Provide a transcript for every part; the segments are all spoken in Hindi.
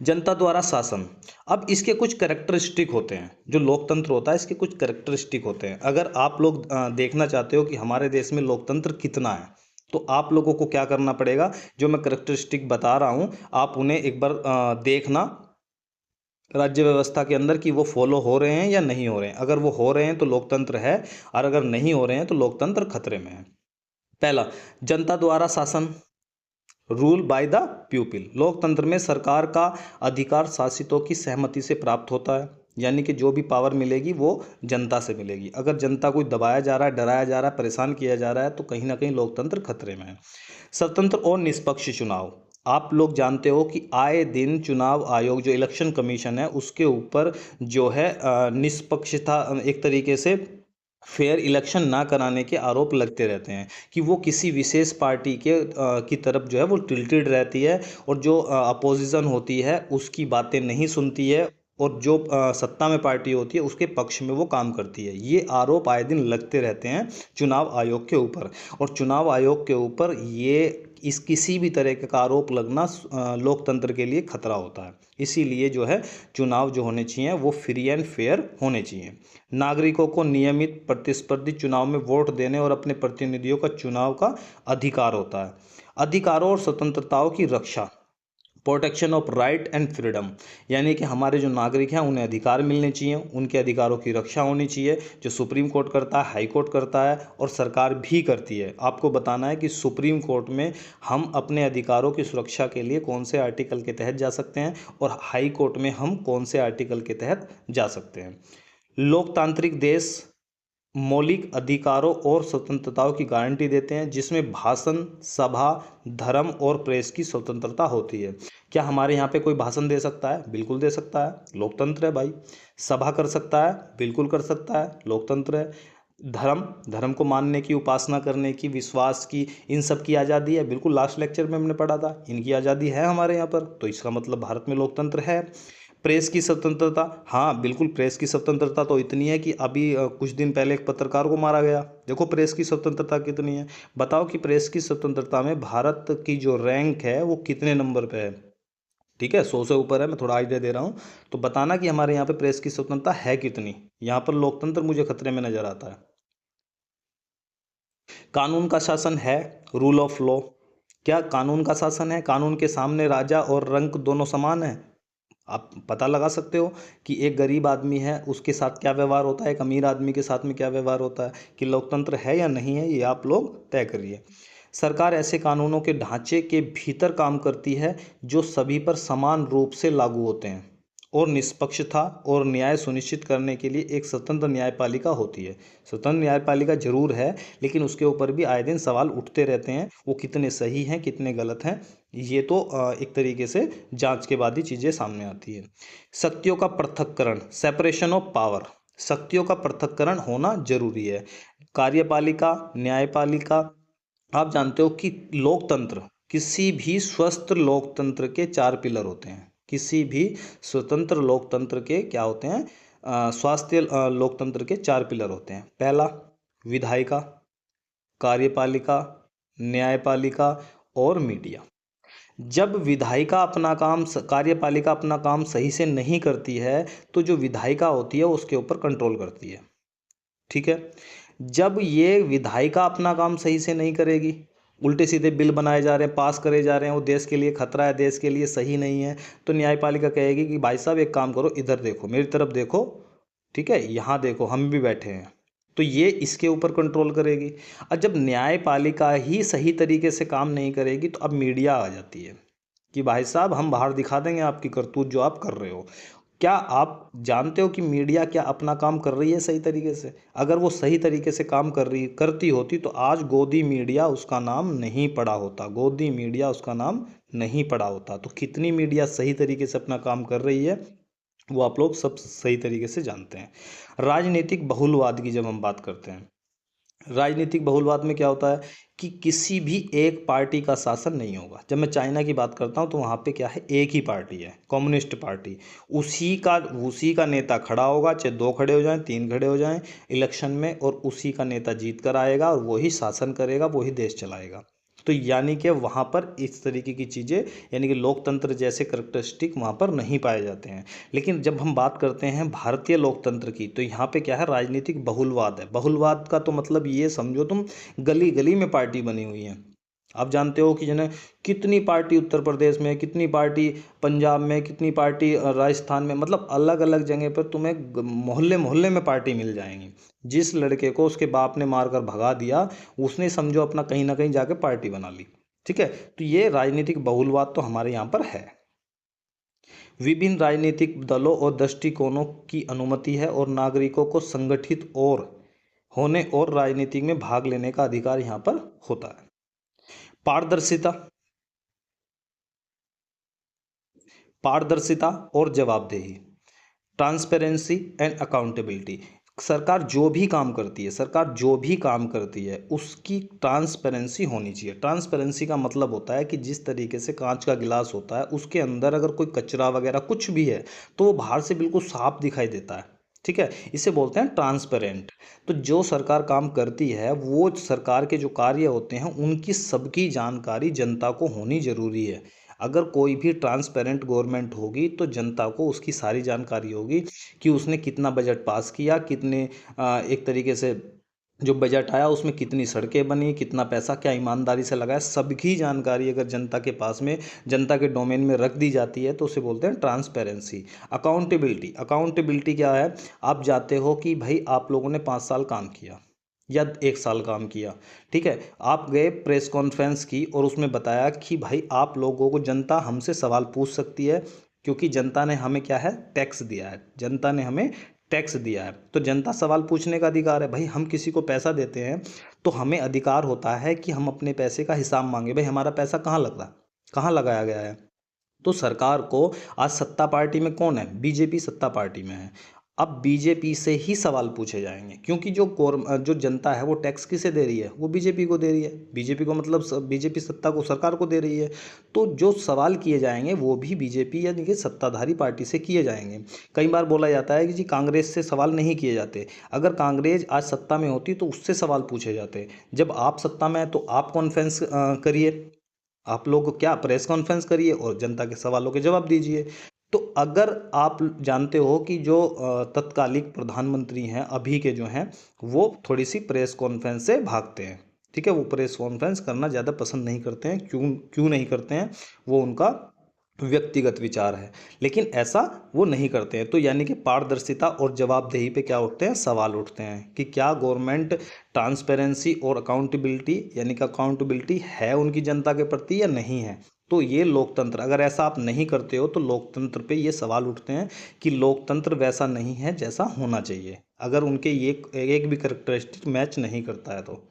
जनता द्वारा शासन। अब इसके कुछ कैरेक्टरिस्टिक होते हैं, जो लोकतंत्र होता है इसके कुछ कैरेक्टरिस्टिक होते हैं। अगर आप लोग देखना चाहते हो कि हमारे देश में लोकतंत्र कितना है, तो आप लोगों को क्या करना पड़ेगा, जो मैं कैरेक्टरिस्टिक बता रहा हूँ आप उन्हें एक बार देखना राज्य व्यवस्था के अंदर कि वो फॉलो हो रहे हैं या नहीं हो रहे हैं। अगर वो हो रहे हैं तो लोकतंत्र है, और अगर नहीं हो रहे हैं तो लोकतंत्र खतरे में है। पहला, जनता द्वारा शासन, रूल बाय द पीपल। लोकतंत्र में सरकार का अधिकार शासितों की सहमति से प्राप्त होता है, यानी कि जो भी पावर मिलेगी वो जनता से मिलेगी। अगर जनता को दबाया जा रहा है, डराया जा रहा है, परेशान किया जा रहा है, तो कहीं ना कहीं लोकतंत्र खतरे में है। स्वतंत्र और निष्पक्ष चुनाव। आप लोग जानते हो कि आए दिन चुनाव आयोग जो इलेक्शन कमीशन है उसके ऊपर जो है निष्पक्षता, एक तरीके से फेयर इलेक्शन ना कराने के आरोप लगते रहते हैं कि वो किसी विशेष पार्टी की तरफ जो है वो टिल्टेड रहती है, और जो अपोजिशन होती है उसकी बातें नहीं सुनती है, और जो सत्ता में पार्टी होती है उसके पक्ष में वो काम करती है। ये आरोप आए दिन लगते रहते हैं चुनाव आयोग के ऊपर, और चुनाव आयोग के ऊपर ये इस किसी भी तरह का आरोप लगना लोकतंत्र के लिए खतरा होता है। इसीलिए जो है चुनाव जो होने चाहिए वो फ्री एंड फेयर होने चाहिए। नागरिकों को नियमित प्रतिस्पर्धी चुनाव में वोट देने और अपने प्रतिनिधियों का चुनाव का अधिकार होता है। अधिकारों और स्वतंत्रताओं की रक्षा, protection of right and freedom, यानी कि हमारे जो नागरिक हैं उन्हें अधिकार मिलने चाहिए, उनके अधिकारों की रक्षा होनी चाहिए, जो सुप्रीम कोर्ट करता है, हाई कोर्ट करता है, और सरकार भी करती है। आपको बताना है कि सुप्रीम कोर्ट में हम अपने अधिकारों की सुरक्षा के लिए कौन से आर्टिकल के तहत जा सकते हैं, और हाई कोर्ट में हम कौन से आर्टिकल के तहत जा सकते हैं। लोकतांत्रिक देश मौलिक अधिकारों और स्वतंत्रताओं की गारंटी देते हैं, जिसमें भाषण, सभा, धर्म और प्रेस की स्वतंत्रता होती है। क्या हमारे यहाँ पे कोई भाषण दे सकता है? बिल्कुल दे सकता है, लोकतंत्र है भाई। सभा कर सकता है? बिल्कुल कर सकता है, लोकतंत्र है। धर्म, धर्म को मानने की, उपासना करने की, विश्वास की, इन सब की आज़ादी है, बिल्कुल लास्ट लेक्चर में हमने पढ़ा था, इनकी आज़ादी है हमारे यहाँ पर, तो इसका मतलब भारत में लोकतंत्र है। प्रेस की स्वतंत्रता, हाँ बिल्कुल, प्रेस की स्वतंत्रता तो इतनी है कि अभी कुछ दिन पहले एक पत्रकार को मारा गया। देखो प्रेस की स्वतंत्रता कितनी है। बताओ कि प्रेस की स्वतंत्रता में भारत की जो रैंक है वो कितने नंबर पे है। ठीक है, 100 से ऊपर है, मैं थोड़ा आइडिया दे रहा हूँ। तो बताना कि हमारे यहाँ पे प्रेस की स्वतंत्रता है कितनी। यहाँ पर लोकतंत्र मुझे खतरे में नजर आता है। कानून का शासन है, रूल ऑफ लॉ। क्या कानून का शासन है? कानून के सामने राजा और रंक दोनों समान है। आप पता लगा सकते हो कि एक गरीब आदमी है उसके साथ क्या व्यवहार होता है, एक अमीर आदमी के साथ में क्या व्यवहार होता है। कि लोकतंत्र है या नहीं है, ये आप लोग तय करिए। सरकार ऐसे कानूनों के ढांचे के भीतर काम करती है जो सभी पर समान रूप से लागू होते हैं, और निष्पक्षता और न्याय सुनिश्चित करने के लिए एक स्वतंत्र न्यायपालिका होती है। स्वतंत्र न्यायपालिका जरूर है, लेकिन उसके ऊपर भी आए दिन सवाल उठते रहते हैं, वो कितने सही हैं कितने गलत हैं, ये तो एक तरीके से जांच के बाद ही चीज़ें सामने आती है। शक्तियों का पृथक्करण, सेपरेशन ऑफ पावर। शक्तियों का पृथक्करण होना जरूरी है। कार्यपालिका, न्यायपालिका। आप जानते हो कि लोकतंत्र, किसी भी स्वस्थ लोकतंत्र के 4 पिलर होते हैं। किसी भी स्वतंत्र लोकतंत्र के क्या होते हैं? स्वास्थ्य लोकतंत्र के 4 पिलर होते हैं। पहला, विधायिका, कार्यपालिका, न्यायपालिका और मीडिया। जब विधायिका अपना काम, कार्यपालिका अपना काम सही से नहीं करती है, तो जो विधायिका होती है उसके ऊपर कंट्रोल करती है। ठीक है, जब ये विधायिका अपना काम सही से नहीं करेगी, उल्टे सीधे बिल बनाए जा रहे हैं, पास करे जा रहे हैं, वो देश के लिए खतरा है, देश के लिए सही नहीं है, तो न्यायपालिका कहेगी कि भाई साहब एक काम करो, इधर देखो, मेरी तरफ देखो, ठीक है, यहाँ देखो, हम भी बैठे हैं। तो ये इसके ऊपर कंट्रोल करेगी। और जब न्यायपालिका ही सही तरीके से काम नहीं करेगी, तो अब मीडिया आ जाती है कि भाई साहब हम बाहर दिखा देंगे आपकी करतूत जो आप कर रहे हो। क्या आप जानते हो कि मीडिया क्या अपना काम कर रही है सही तरीके से? अगर वो सही तरीके से काम करती होती तो आज गोदी मीडिया उसका नाम नहीं पड़ा होता, गोदी मीडिया उसका नाम नहीं पड़ा होता। तो कितनी मीडिया सही तरीके से अपना काम कर रही है वो आप लोग सब सही तरीके से जानते हैं। राजनीतिक बहुलवाद की जब हम बात करते हैं, राजनीतिक बहुलवाद में क्या होता है कि किसी भी एक पार्टी का शासन नहीं होगा। जब मैं चाइना की बात करता हूँ तो वहाँ पे क्या है, एक ही पार्टी है, कम्युनिस्ट पार्टी। उसी का नेता खड़ा होगा, चाहे 2 खड़े हो जाएं, 3 खड़े हो जाएं इलेक्शन में, और उसी का नेता जीत कर आएगा और वही शासन करेगा, वही देश चलाएगा। तो यानी कि वहाँ पर इस तरीके की चीज़ें, यानी कि लोकतंत्र जैसे करैक्टरिस्टिक वहाँ पर नहीं पाए जाते हैं। लेकिन जब हम बात करते हैं भारतीय लोकतंत्र की, तो यहाँ पे क्या है, राजनीतिक बहुलवाद है। बहुलवाद का तो मतलब ये समझो तुम, गली गली में पार्टी बनी हुई है। आप जानते हो कि जो है कितनी पार्टी उत्तर प्रदेश में, कितनी पार्टी पंजाब में, कितनी पार्टी राजस्थान में, मतलब अलग अलग जगह पर तुम्हें मोहल्ले मोहल्ले में पार्टी मिल जाएंगी। जिस लड़के को उसके बाप ने मारकर भगा दिया, उसने समझो अपना कहीं ना कहीं जाके पार्टी बना ली। ठीक है, तो ये राजनीतिक बहुलवाद तो हमारे यहाँ पर है। विभिन्न राजनीतिक दलों और दृष्टिकोणों की अनुमति है और नागरिकों को संगठित और होने और राजनीति में भाग लेने का अधिकार यहाँ पर होता है। पारदर्शिता, पारदर्शिता और जवाबदेही, ट्रांसपेरेंसी एंड अकाउंटेबिलिटी। सरकार जो भी काम करती है, सरकार जो भी काम करती है उसकी ट्रांसपेरेंसी होनी चाहिए। ट्रांसपेरेंसी का मतलब होता है कि जिस तरीके से कांच का गिलास होता है, उसके अंदर अगर कोई कचरा वगैरह कुछ भी है तो वो बाहर से बिल्कुल साफ दिखाई देता है। ठीक है, इसे बोलते हैं ट्रांसपेरेंट। तो जो सरकार काम करती है, वो सरकार के जो कार्य होते हैं उनकी सबकी जानकारी जनता को होनी जरूरी है। अगर कोई भी ट्रांसपेरेंट गवर्नमेंट होगी तो जनता को उसकी सारी जानकारी होगी कि उसने कितना बजट पास किया, कितने एक तरीके से जो बजट आया उसमें कितनी सड़कें बनी, कितना पैसा क्या ईमानदारी से लगाया, सबकी जानकारी अगर जनता के पास में, जनता के डोमेन में रख दी जाती है तो उसे बोलते हैं ट्रांसपेरेंसी। अकाउंटेबिलिटी, अकाउंटेबिलिटी क्या है, आप जाते हो कि भाई आप लोगों ने 5 साल काम किया या 1 साल काम किया, ठीक है, आप गए प्रेस कॉन्फ्रेंस की और उसमें बताया कि भाई आप लोगों को, जनता हमसे सवाल पूछ सकती है क्योंकि जनता ने हमें क्या है, टैक्स दिया है, जनता ने हमें टैक्स दिया है, तो जनता सवाल पूछने का अधिकार है। भाई हम किसी को पैसा देते हैं तो हमें अधिकार होता है कि हम अपने पैसे का हिसाब मांगे, भाई हमारा पैसा कहाँ लग रहा, कहाँ लगाया गया है। तो सरकार को, आज सत्ता पार्टी में कौन है, बीजेपी सत्ता पार्टी में है, अब बीजेपी से ही सवाल पूछे जाएंगे क्योंकि जो जनता है वो टैक्स किसे दे रही है, वो बीजेपी को दे रही है। बीजेपी को मतलब बीजेपी सत्ता को, सरकार को दे रही है। तो जो सवाल किए जाएंगे वो भी बीजेपी यानी कि सत्ताधारी पार्टी से किए जाएंगे। कई बार बोला जाता है कि जी कांग्रेस से सवाल नहीं किए जाते, अगर कांग्रेस आज सत्ता में होती तो उससे सवाल पूछे जाते। जब आप सत्ता में है तो आप कॉन्फ्रेंस करिए, आप लोग क्या प्रेस कॉन्फ्रेंस करिए और जनता के सवालों के जवाब दीजिए। तो अगर आप जानते हो कि जो तत्कालिक प्रधानमंत्री हैं अभी के जो हैं, वो थोड़ी सी प्रेस कॉन्फ्रेंस से भागते हैं। ठीक है, वो प्रेस कॉन्फ्रेंस करना ज़्यादा पसंद नहीं करते हैं। क्यों क्यों नहीं करते हैं, वो उनका व्यक्तिगत विचार है, लेकिन ऐसा वो नहीं करते हैं। तो यानी कि पारदर्शिता और जवाबदेही पे क्या उठते हैं, सवाल उठते हैं कि क्या गवर्नमेंट ट्रांसपेरेंसी और अकाउंटेबिलिटी, यानी कि अकाउंटेबिलिटी है उनकी जनता के प्रति या नहीं है। तो ये लोकतंत्र, अगर ऐसा आप नहीं करते हो तो लोकतंत्र पे ये सवाल उठते हैं कि लोकतंत्र वैसा नहीं है जैसा होना चाहिए, अगर उनके ये एक भी करेक्टरिस्टिक मैच नहीं करता है तो।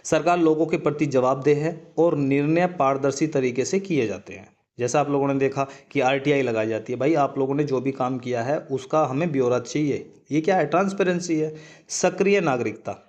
सरकार लोगों के प्रति जवाबदेह है और निर्णय पारदर्शी तरीके से किए जाते हैं। जैसा आप लोगों ने देखा कि आरटीआई लगाई जाती है, भाई आप लोगों ने जो भी काम किया है उसका हमें ब्यौरा चाहिए, ये क्या है, ट्रांसपेरेंसी है। सक्रिय नागरिकता,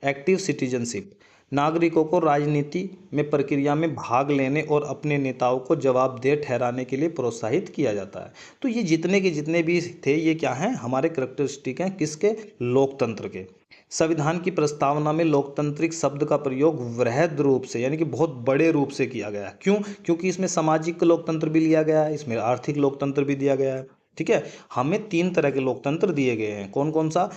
एक्टिव सिटीजनशिप, नागरिकों को राजनीति में प्रक्रिया में भाग लेने और अपने नेताओं को जवाबदेह ठहराने के लिए प्रोत्साहित किया जाता है। तो ये जितने के जितने भी थे, ये क्या हैं, हमारे करेक्टरिस्टिक हैं, किसके, लोकतंत्र के। संविधान की प्रस्तावना में लोकतांत्रिक शब्द का प्रयोग वृहद रूप से, यानी कि बहुत बड़े रूप से किया गया है। क्यों, क्योंकि इसमें सामाजिक लोकतंत्र भी लिया गया है, इसमें आर्थिक लोकतंत्र भी दिया गया है। ठीक है, हमें 3 तरह के लोकतंत्र दिए गए हैं। कौन कौन सा,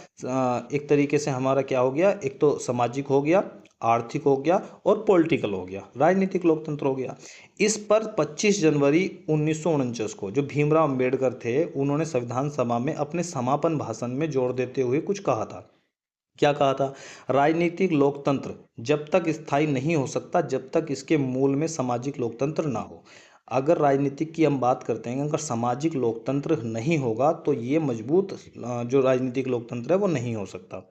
एक तरीके से हमारा क्या हो गया, एक तो सामाजिक हो गया, आर्थिक हो गया और पॉलिटिकल हो गया, राजनीतिक लोकतंत्र हो गया। इस पर 25 जनवरी 1949 को जो भीमराव अंबेडकर थे, उन्होंने संविधान सभा में अपने समापन भाषण में जोर देते हुए कुछ कहा था। क्या कहा था, राजनीतिक लोकतंत्र जब तक स्थायी नहीं हो सकता जब तक इसके मूल में सामाजिक लोकतंत्र ना हो। अगर राजनीतिक की हम बात करते हैं, अगर सामाजिक लोकतंत्र नहीं होगा तो ये मजबूत जो राजनीतिक लोकतंत्र है वो नहीं हो सकता।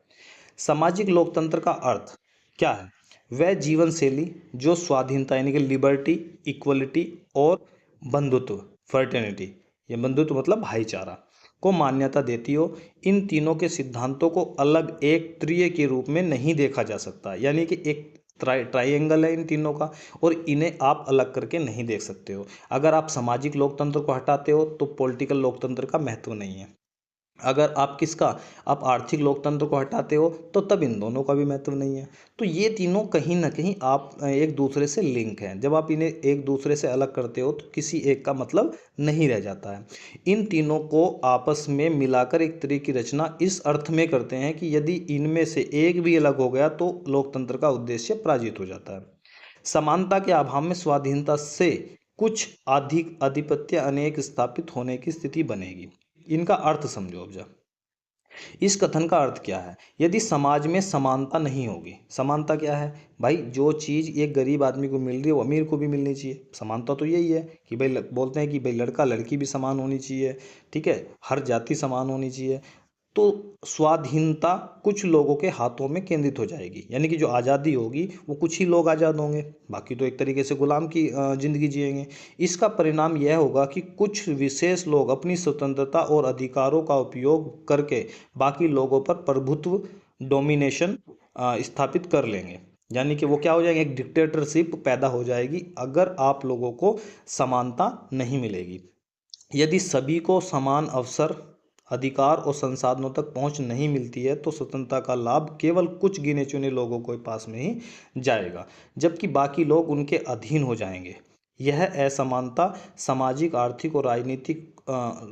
सामाजिक लोकतंत्र का अर्थ क्या है, वह जीवन शैली जो स्वाधीनता यानी कि लिबर्टी, इक्वलिटी और बंधुत्व, फर्टेनिटी, ये बंधुत्व मतलब भाईचारा, को मान्यता देती हो। इन तीनों के सिद्धांतों को अलग एक त्रिय के रूप में नहीं देखा जा सकता, यानी कि एक ट्राइंगल है इन तीनों का और इन्हें आप अलग करके नहीं देख सकते हो। अगर आप सामाजिक लोकतंत्र को हटाते हो तो पॉलिटिकल लोकतंत्र का महत्व नहीं है। अगर आप किसका, आप आर्थिक लोकतंत्र को हटाते हो तो तब इन दोनों का भी महत्व नहीं है। तो ये तीनों कहीं ना कहीं आप एक दूसरे से लिंक हैं। जब आप इन्हें एक दूसरे से अलग करते हो तो किसी एक का मतलब नहीं रह जाता है। इन तीनों को आपस में मिलाकर एक तरह की रचना इस अर्थ में करते हैं कि यदि इनमें से एक भी अलग हो गया तो लोकतंत्र का उद्देश्य पराजित हो जाता है। समानता के अभाव में स्वाधीनता से कुछ अधिक आधिपत्य अनेक स्थापित होने की स्थिति बनेगी। इनका अर्थ समझो अब जरा। इस कथन का अर्थ क्या है? यदि समाज में समानता नहीं होगी, समानता क्या है भाई? जो चीज़ एक गरीब आदमी को मिल रही है वो अमीर को भी मिलनी चाहिए। समानता तो यही है कि भाई बोलते हैं कि भाई लड़का लड़की भी समान होनी चाहिए, ठीक है, हर जाति समान होनी चाहिए। तो स्वाधीनता कुछ लोगों के हाथों में केंद्रित हो जाएगी, यानी कि जो आज़ादी होगी वो कुछ ही लोग आज़ाद होंगे, बाकी तो एक तरीके से गुलाम की ज़िंदगी जिएंगे। इसका परिणाम यह होगा कि कुछ विशेष लोग अपनी स्वतंत्रता और अधिकारों का उपयोग करके बाकी लोगों पर प्रभुत्व, डोमिनेशन स्थापित कर लेंगे। यानी कि वो क्या हो जाएंगे, एक डिक्टेटरशिप पैदा हो जाएगी अगर आप लोगों को समानता नहीं मिलेगी। यदि सभी को समान अवसर, अधिकार और संसाधनों तक पहुंच नहीं मिलती है तो स्वतंत्रता का लाभ केवल कुछ गिने चुने लोगों के पास में ही जाएगा, जबकि बाकी लोग उनके अधीन हो जाएंगे। यह असमानता सामाजिक, आर्थिक और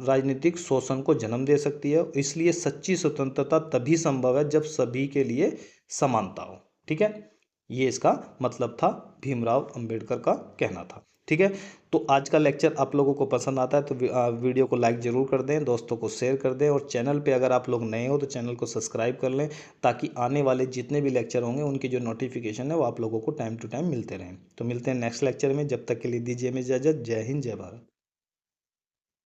राजनीतिक शोषण को जन्म दे सकती है। इसलिए सच्ची स्वतंत्रता तभी संभव है जब सभी के लिए समानता हो। ठीक है, ये इसका मतलब था, भीमराव अंबेडकर का कहना था। ठीक है, तो आज का लेक्चर आप लोगों को पसंद आता है तो वीडियो को लाइक ज़रूर कर दें, दोस्तों को शेयर कर दें, और चैनल पे अगर आप लोग नए हो तो चैनल को सब्सक्राइब कर लें, ताकि आने वाले जितने भी लेक्चर होंगे उनकी जो नोटिफिकेशन है वो आप लोगों को टाइम टू टाइम मिलते रहें। तो मिलते हैं नेक्स्ट लेक्चर में, जब तक के लिए दीजिए हमें इजाज़त। जय हिंद, जय भारत।